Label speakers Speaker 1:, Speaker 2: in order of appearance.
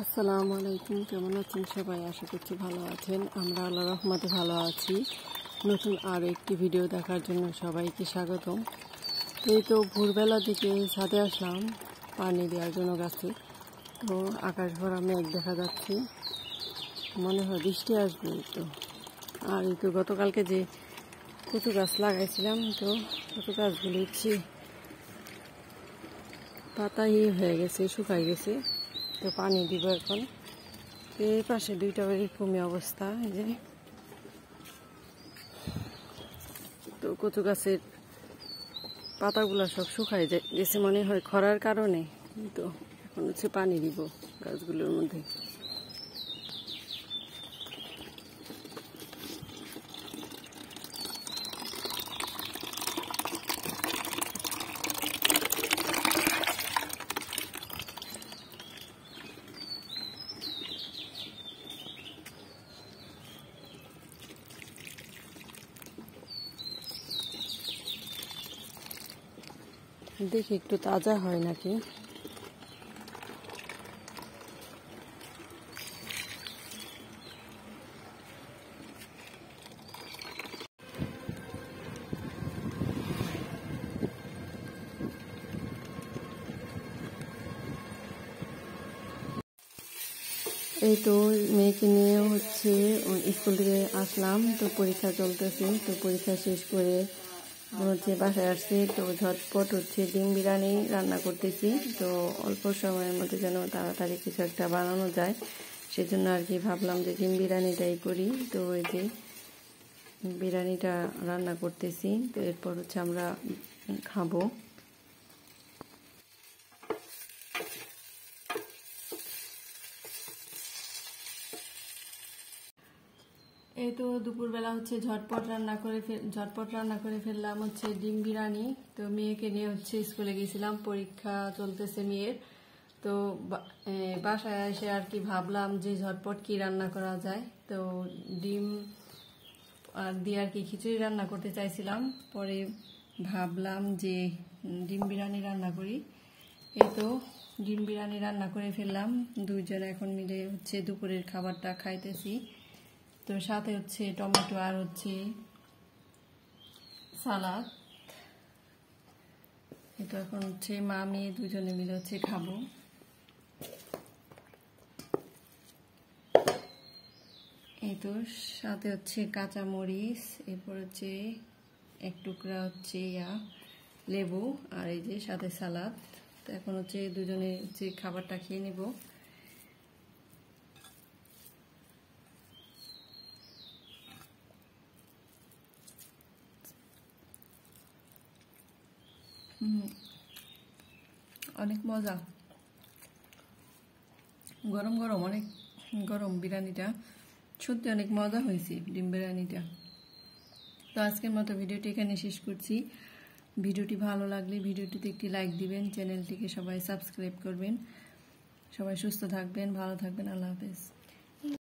Speaker 1: আসসালামু আলাইকুম, কেমন আছেন সবাই? আশা করছি ভালো আছেন। আমরা আল্লাহর রহমতে ভালো আছি। নতুন আরও একটি ভিডিও দেখার জন্য সবাইকে স্বাগতম। এই তো ভোরবেলা দিকে ছাদে আসলাম পানি দেওয়ার জন্য গাছে। তো আকাশ ভরা মেঘ দেখা যাচ্ছে, মনে হয় বৃষ্টি আসবে। তো আর এই তো গতকালকে যে কচু গাছ লাগাইছিলাম, তো কচু গাছগুলো হচ্ছে পাতাই হয়ে গেছে, শুকাই গেছে। তো পানি দিব এখন। এই পাশে দুইটা এরকমই অবস্থা। এই যে তো কচু গাছের পাতাগুলা সব শুকাই গেছে, মনে হয় খরার কারণে। তো এখন হচ্ছে পানি দিব গাছগুলোর মধ্যে। দেখি একটু তাজা হয় নাকি। এই তো মেয়েকে নিয়ে হচ্ছে স্কুল থেকে আসলাম। তো পরীক্ষা চলতেছে, তো পরীক্ষা শেষ করে হচ্ছে বাসায় আসছি। তো ঝটপট হচ্ছে ডিম বিরিয়ানি রান্না করতেছি। তো অল্প সময়ের মধ্যে যেন তাড়াতাড়ি কিছু একটা বানানো যায়, সেজন্য আর কি ভাবলাম যে ডিম বিরিয়ানিটাই করি। তো এই যে বিরিয়ানিটা রান্না করতেছি, তো এরপর হচ্ছে আমরা খাবো। এই তো দুপুরবেলা হচ্ছে ঝটপট রান্না করে ফেললাম হচ্ছে ডিম বিরিয়ানি। তো মেয়েকে নিয়ে হচ্ছে স্কুলে গেছিলাম, পরীক্ষা চলতেছে মেয়ের। তো বাসায় এসে আর কি ভাবলাম যে ঝটপট কি রান্না করা যায়। তো ডিম দিয়ে আর কি খিচুড়ি রান্না করতে চাইছিলাম, পরে ভাবলাম যে ডিম বিরিয়ানি রান্না করি। এই তো ডিম বিরিয়ানি রান্না করে ফেললাম। দুইজন এখন মিলে হচ্ছে দুপুরের খাবারটা খাইতেছি। তো সাথে হচ্ছে টমেটো আর হচ্ছে সালাদ। এই তো এখন হচ্ছে মা মেয়ে দুজনে মিলে হচ্ছে খাবো। এই তো সাথে হচ্ছে কাঁচা মরিচ, এরপর হচ্ছে এক টুকরা হচ্ছে লেবু, আর এই যে সাথে সালাদ। তো এখন হচ্ছে দুজনে হচ্ছে খাবারটা খেয়ে নেব। অনেক মজা, গরম গরম, অনেক গরম বিরিয়ানিটা। সত্যি অনেক মজা হয়েছে ডিম বিরিয়ানিটা। তো আজকের মতো ভিডিওটি এখানে শেষ করছি। ভিডিওটি ভালো লাগলে ভিডিওটিতে একটি লাইক দিবেন, চ্যানেলটিকে সবাই সাবস্ক্রাইব করবেন। সবাই সুস্থ থাকবেন, ভালো থাকবেন। আল্লাহ হাফেজ।